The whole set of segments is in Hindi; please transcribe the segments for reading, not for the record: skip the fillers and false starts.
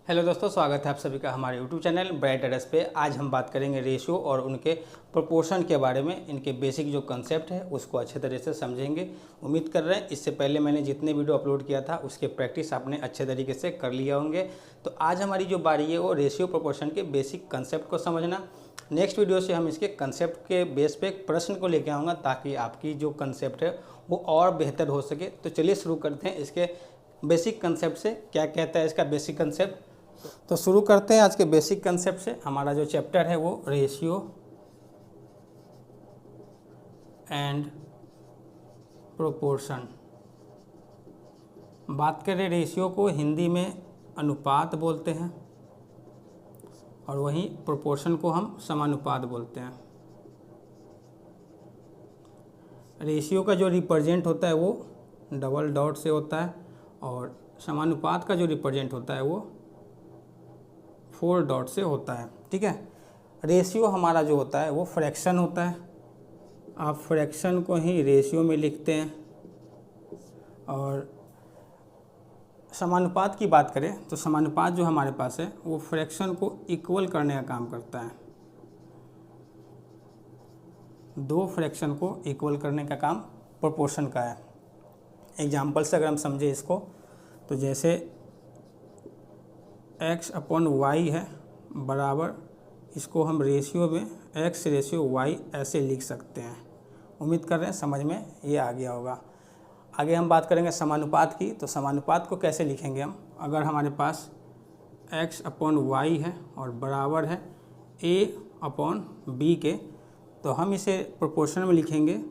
हेलो दोस्तों, स्वागत है आप सभी का हमारे यूट्यूब चैनल ब्राइट एड्रेस पे। आज हम बात करेंगे रेशियो और उनके प्रोपोर्शन के बारे में। इनके बेसिक जो कंसेप्ट है उसको अच्छे तरह से समझेंगे। उम्मीद कर रहे हैं इससे पहले मैंने जितने वीडियो अपलोड किया था उसके प्रैक्टिस आपने अच्छे तरीके से कर लिया होंगे। तो आज हमारी जो बारी है वो रेशियो प्रोपोर्शन के बेसिक कंसेप्ट को समझना। नेक्स्ट वीडियो से हम इसके कंसेप्ट के बेस पे एक प्रश्न को लेकर आऊँगा ताकि आपकी जो कंसेप्ट है वो और बेहतर हो सके। तो चलिए शुरू करते हैं इसके बेसिक कंसेप्ट से। क्या कहता है इसका बेसिक कंसेप्ट, तो शुरू करते हैं आज के बेसिक कंसेप्ट से। हमारा जो चैप्टर है वो रेशियो एंड प्रोपोर्शन। बात करें रेशियो को हिंदी में अनुपात बोलते हैं और वहीं प्रोपोर्शन को हम समानुपात बोलते हैं। रेशियो का जो रिप्रेजेंट होता है वो डबल डॉट से होता है और समानुपात का जो रिप्रेजेंट होता है वो 4 डॉट से होता है। ठीक है, रेशियो हमारा जो होता है वो फ्रैक्शन होता है। आप फ्रैक्शन को ही रेशियो में लिखते हैं। और समानुपात की बात करें तो समानुपात जो हमारे पास है वो फ्रैक्शन को इक्वल करने का काम करता है। दो फ्रैक्शन को इक्वल करने का काम प्रोपोर्शन का है। एग्जाम्पल से अगर हम समझे इसको तो जैसे x अपॉन वाई है बराबर, इसको हम रेशियो में x रेशियो y ऐसे लिख सकते हैं। उम्मीद कर रहे हैं समझ में ये आ गया होगा। आगे हम बात करेंगे समानुपात की। तो समानुपात को कैसे लिखेंगे हम, अगर हमारे पास x अपॉन वाई है और बराबर है a अपॉन b के, तो हम इसे प्रोपोर्शन में लिखेंगे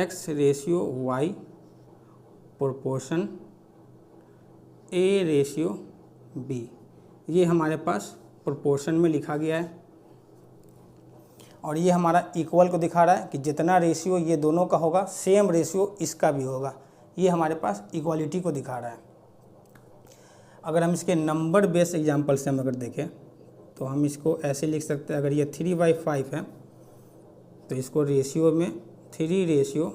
x ratio y proportion a ratio b। ये हमारे पास प्रोपोर्शन में लिखा गया है और ये हमारा इक्वल को दिखा रहा है कि जितना रेशियो ये दोनों का होगा सेम रेशियो इसका भी होगा। ये हमारे पास इक्वालिटी को दिखा रहा है। अगर हम इसके नंबर बेस एग्जांपल से हम अगर देखें तो हम इसको ऐसे लिख सकते हैं। अगर ये 3/5 है तो इसको रेशियो में 3 रेशियो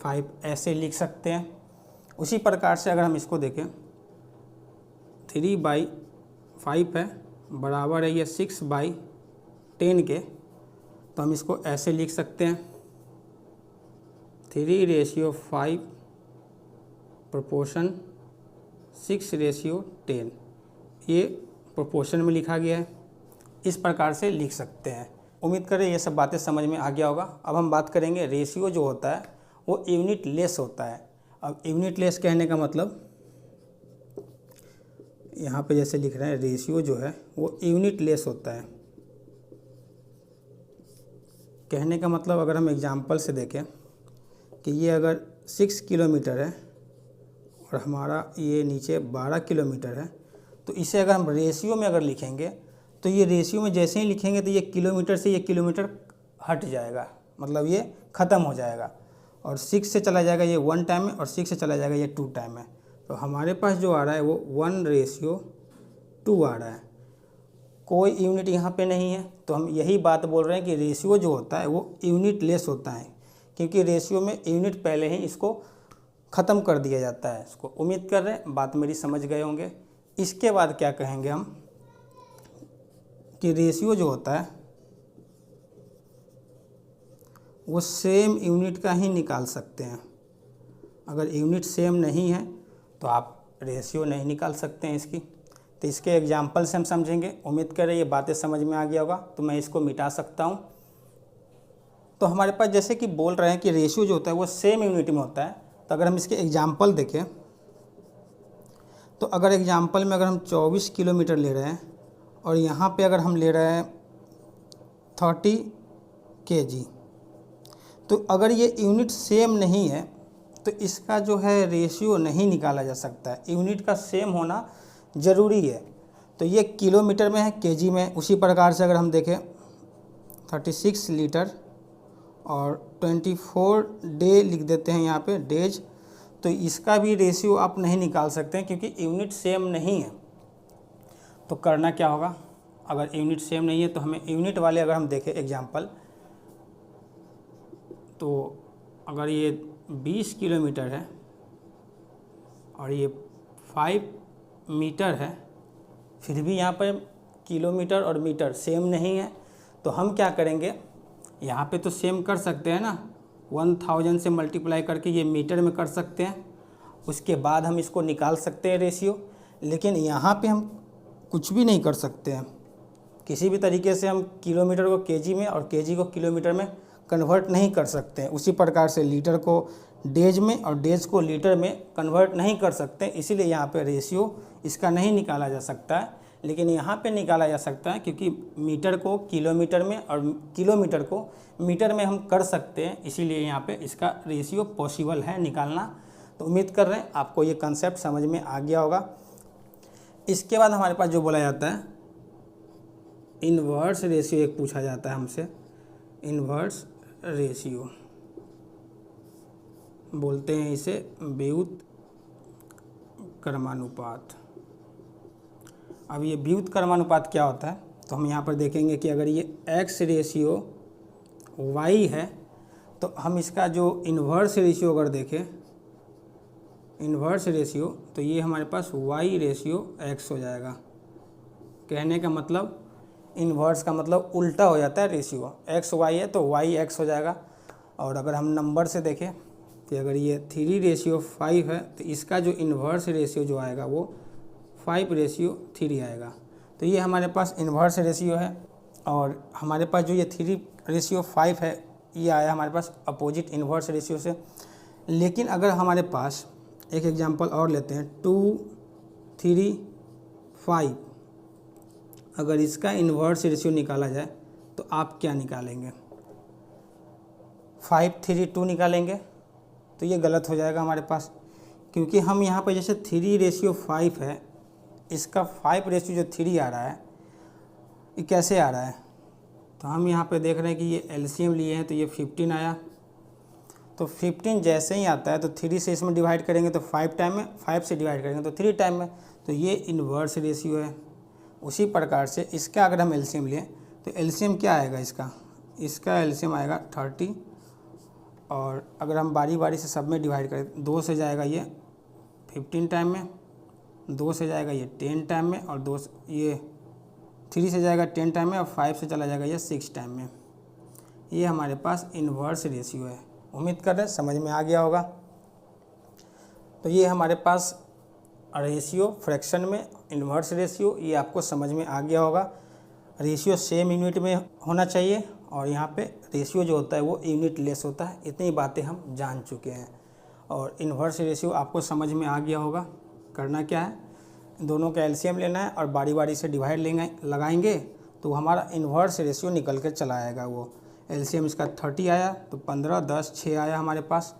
5 ऐसे लिख सकते हैं। उसी प्रकार से अगर हम इसको देखें 3/5 है बराबर है ये 6/10 के, तो हम इसको ऐसे लिख सकते हैं 3 रेशियो 5 प्रोपोर्शन 6 रेशियो 10। ये प्रोपोर्शन में लिखा गया है, इस प्रकार से लिख सकते हैं। उम्मीद करें ये सब बातें समझ में आ गया होगा। अब हम बात करेंगे रेशियो जो होता है वो यूनिट लेस होता है। अब यूनिट लेस कहने का मतलब यहाँ पे जैसे लिख रहे हैं रेशियो जो है वो यूनिट लेस होता है। कहने का मतलब अगर हम एग्जांपल से देखें कि ये अगर 6 किलोमीटर है और हमारा ये नीचे 12 किलोमीटर है, तो इसे अगर हम रेशियो में अगर लिखेंगे तो ये रेशियो में जैसे ही लिखेंगे तो ये किलोमीटर से ये किलोमीटर हट जाएगा, मतलब ये ख़त्म हो जाएगा। और 6 से चला जाएगा ये 1 टाइम में और 6 से चला जाएगा ये 2 टाइम में। तो हमारे पास जो आ रहा है वो 1 रेशियो 2 आ रहा है। कोई यूनिट यहाँ पे नहीं है, तो हम यही बात बोल रहे हैं कि रेशियो जो होता है वो यूनिट लेस होता है, क्योंकि रेशियो में यूनिट पहले ही इसको ख़त्म कर दिया जाता है इसको। उम्मीद कर रहे हैं बात मेरी समझ गए होंगे। इसके बाद क्या कहेंगे हम कि रेशियो जो होता है वो सेम यूनिट का ही निकाल सकते हैं। अगर यूनिट सेम नहीं है तो आप रेशियो नहीं निकाल सकते हैं इसकी। तो इसके एग्जाम्पल से हम समझेंगे। उम्मीद करें ये बातें समझ में आ गया होगा। तो मैं इसको मिटा सकता हूँ। तो हमारे पास जैसे कि बोल रहे हैं कि रेशियो जो होता है वो सेम यूनिट में होता है। तो अगर हम इसके एग्जाम्पल देखें तो अगर एग्जाम्पल में अगर हम 24 किलोमीटर ले रहे हैं और यहाँ पे अगर हम ले रहे हैं 30 kg, तो अगर ये यूनिट सेम नहीं है तो इसका जो है रेशियो नहीं निकाला जा सकता है। यूनिट का सेम होना ज़रूरी है। तो ये किलोमीटर में है, केजी में। उसी प्रकार से अगर हम देखें 36 लीटर और 24 डे लिख देते हैं यहाँ पे डेज, तो इसका भी रेशियो आप नहीं निकाल सकते हैं क्योंकि यूनिट सेम नहीं है। तो करना क्या होगा, अगर यूनिट सेम नहीं है तो हमें यूनिट वाले अगर हम देखें एग्जाम्पल, तो अगर ये 20 किलोमीटर है और ये 5 मीटर है फिर भी यहाँ पर किलोमीटर और मीटर सेम नहीं है, तो हम क्या करेंगे, यहाँ पे तो सेम कर सकते हैं ना, 1000 से मल्टीप्लाई करके ये मीटर में कर सकते हैं, उसके बाद हम इसको निकाल सकते हैं रेशियो। लेकिन यहाँ पे हम कुछ भी नहीं कर सकते हैं, किसी भी तरीके से हम किलोमीटर को केजी में और केजी को किलोमीटर में कन्वर्ट नहीं कर सकते हैं। उसी प्रकार से लीटर को डेज में और डेज को लीटर में कन्वर्ट नहीं कर सकते, इसीलिए यहाँ पे रेशियो इसका नहीं निकाला जा सकता है। लेकिन यहाँ पे निकाला जा सकता है, क्योंकि मीटर को किलोमीटर में और किलोमीटर को मीटर में हम कर सकते हैं, इसीलिए यहाँ पे इसका रेशियो पॉसिबल है निकालना। तो उम्मीद कर रहे हैं आपको ये कंसेप्ट समझ में आ गया होगा। इसके बाद हमारे पास जो बोला जाता है इन्वर्स रेशियो, एक पूछा जाता है हमसे, इन्वर्स रेशियो बोलते हैं इसे व्युत्क्रमानुपात। अब ये व्युत्क्रमानुपात क्या होता है, तो हम यहाँ पर देखेंगे कि अगर ये x रेशियो y है, तो हम इसका जो इन्वर्स रेशियो अगर देखें, इन्वर्स रेशियो, तो ये हमारे पास y रेशियो x हो जाएगा। कहने का मतलब इन्वर्स का मतलब उल्टा हो जाता है रेशियो, x y है तो y x हो जाएगा। और अगर हम नंबर से देखें कि अगर ये 3 रेशियो 5 है, तो इसका जो इन्वर्स रेशियो जो आएगा वो 5 रेशियो 3 आएगा। तो ये हमारे पास इन्वर्स रेशियो है। और हमारे पास जो ये 3 रेशियो 5 है, ये आया हमारे पास अपोजिट इन्वर्स रेशियो से। लेकिन अगर हमारे पास एक एग्जांपल और लेते हैं, 2 3 5, अगर इसका इन्वर्स रेशियो निकाला जाए तो आप क्या निकालेंगे, 5 3 2 निकालेंगे, तो ये गलत हो जाएगा हमारे पास। क्योंकि हम यहाँ पर जैसे 3 रेशियो 5 है, इसका 5 रेशियो जो 3 आ रहा है, ये कैसे आ रहा है, तो हम यहाँ पे देख रहे हैं कि ये एलसीएम लिए हैं, तो ये 15 आया। तो 15 जैसे ही आता है तो 3 से इसमें डिवाइड करेंगे तो 5 टाइम में, 5 से डिवाइड करेंगे तो 3 टाइम में, तो ये इन्वर्स रेशियो है। उसी प्रकार से इसका अगर हम एलसीएम लें तो एलसीएम क्या आएगा, इसका एलसीएम आएगा 30। और अगर हम बारी बारी से सब में डिवाइड करें, 2 से जाएगा ये 15 टाइम में, 2 से जाएगा ये 10 टाइम में, और 3 से जाएगा 10 टाइम में, और 5 से चला जाएगा ये 6 टाइम में। ये हमारे पास इन्वर्स रेशियो है। उम्मीद कर रहे हैं समझ में आ गया होगा। तो ये हमारे पास रेशियो फ्रैक्शन में इन्वर्स रेशियो, ये आपको समझ में आ गया होगा। रेशियो सेम यूनिट में होना चाहिए, और यहाँ पे रेशियो जो होता है वो यूनिट लेस होता है। इतनी बातें हम जान चुके हैं, और इन्वर्स रेशियो आपको समझ में आ गया होगा। करना क्या है, दोनों का एलसीएम लेना है और बारी बारी से डिवाइड लगाएंगे तो हमारा इन्वर्स रेशियो निकल कर चला आएगा। वो एलसीएम इसका 30 आया, तो 15 10 6 आया हमारे पास,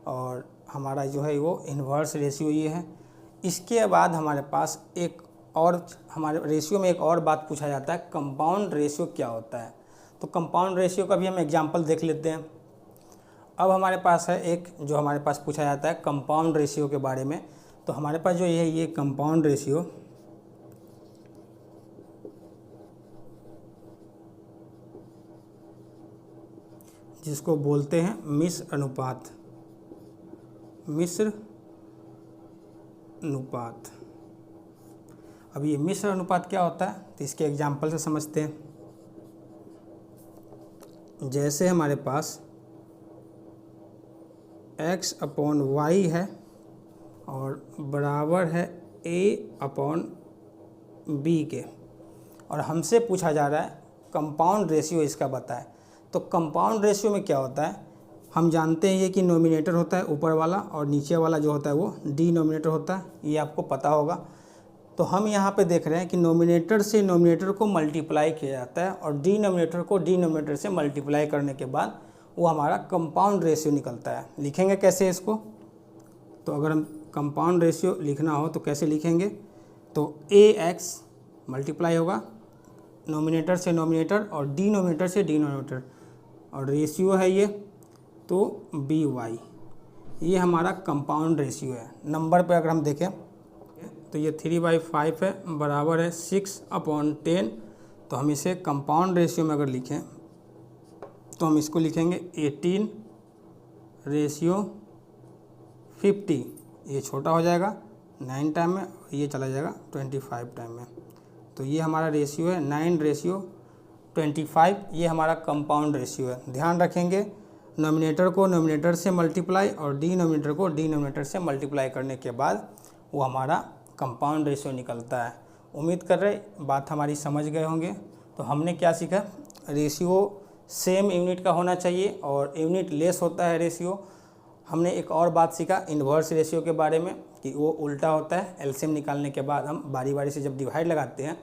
और हमारा जो है वो इन्वर्स रेशियो ये है। इसके बाद हमारे पास एक और, हमारे रेशियो में एक और बात पूछा जाता है, कंपाउंड रेशियो क्या होता है। तो कंपाउंड रेशियो का भी हम एग्जांपल देख लेते हैं। अब हमारे पास है एक जो हमारे पास पूछा जाता है कंपाउंड रेशियो के बारे में। तो हमारे पास जो ये कंपाउंड रेशियो, जिसको बोलते हैं मिश्र अनुपात, मिश्र अनुपात। अब ये मिश्र अनुपात क्या होता है, तो इसके एग्जाम्पल से समझते हैं। जैसे हमारे पास x/y है और बराबर है a/b के, और हमसे पूछा जा रहा है कंपाउंड रेशियो इसका बताएं। तो कंपाउंड रेशियो में क्या होता है, हम जानते हैं ये कि नोमिनेटर होता है ऊपर वाला, और नीचे वाला जो होता है वो डिनोमिनेटर होता है, ये आपको पता होगा। तो हम यहाँ पे देख रहे हैं कि नोमिनेटर से नोमिनेटर को मल्टीप्लाई किया जाता है, और डिनोमिनेटर को डिनोमिनेटर से मल्टीप्लाई करने के बाद वो हमारा कंपाउंड रेशियो निकलता है। लिखेंगे कैसे इसको, तो अगर हम कंपाउंड रेशियो लिखना हो तो कैसे लिखेंगे, तो ax मल्टीप्लाई होगा नोमिनेटर से नोमिनेटर और डिनोमिनेटर से डिनोमिनेटर, और रेशियो है ये तो by, ये हमारा कंपाउंड रेशियो है। नंबर पे अगर हम देखें तो ये 3/5 है, बराबर है 6/10। तो हम इसे कंपाउंड रेशियो में अगर लिखें तो हम इसको लिखेंगे 18/50। ये छोटा हो जाएगा 9 टाइम में, ये चला जाएगा 25 टाइम में। तो ये हमारा रेशियो है 9:25, ये हमारा कंपाउंड रेशियो है। ध्यान रखेंगे नोमिनेटर को नोमिनेटर से मल्टीप्लाई और डिनोमिनेटर को डिनोमिनेटर से मल्टीप्लाई करने के बाद वो हमारा कंपाउंड रेशियो निकलता है। उम्मीद कर रहे बात हमारी समझ गए होंगे। तो हमने क्या सीखा, रेशियो सेम यूनिट का होना चाहिए और यूनिट लेस होता है रेशियो। हमने एक और बात सीखा इन्वर्स रेशियो के बारे में कि वो उल्टा होता है। एलसीएम निकालने के बाद हम बारी बारी से जब डिवाइड लगाते हैं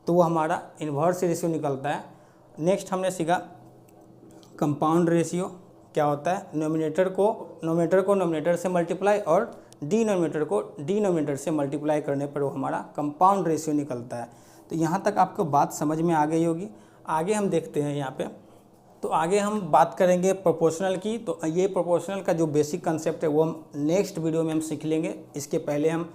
तो वो हमारा इन्वर्स रेशियो निकलता है। नेक्स्ट हमने सीखा कंपाउंड रेशियो क्या होता है, नोमिनेटर को नोमिनेटर से मल्टीप्लाई और डिनोमिनेटर को डिनोमिनेटर से मल्टीप्लाई करने पर वो हमारा कंपाउंड रेशियो निकलता है। तो यहाँ तक आपको बात समझ में आ गई होगी। आगे हम देखते हैं यहाँ पे, तो आगे हम बात करेंगे प्रोपोर्शनल की। तो ये प्रोपोर्शनल का जो बेसिक कंसेप्ट है वो हम नेक्स्ट वीडियो में हम सीख लेंगे। इसके पहले हम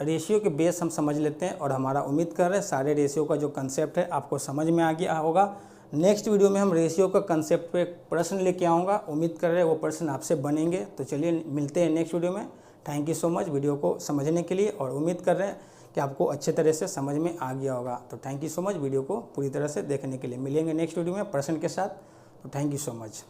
रेशियो के बेस हम समझ लेते हैं और हमारा उम्मीद कर रहे हैं सारे रेशियो का जो कंसेप्ट है आपको समझ में आ गया होगा। नेक्स्ट वीडियो में हम रेशियो का कंसेप्ट पे प्रश्न लेके आऊँगा। उम्मीद कर रहे हैं वो प्रश्न आपसे बनेंगे। तो चलिए मिलते हैं नेक्स्ट वीडियो में। Thank you so much video को समझने के लिए और उम्मीद कर रहे हैं कि आपको अच्छे तरह से समझ में आ गया होगा। तो thank you so much video को पूरी तरह से देखने के लिए। मिलेंगे नेक्स्ट वीडियो में प्रश्न के साथ। तो थैंक यू सो मच।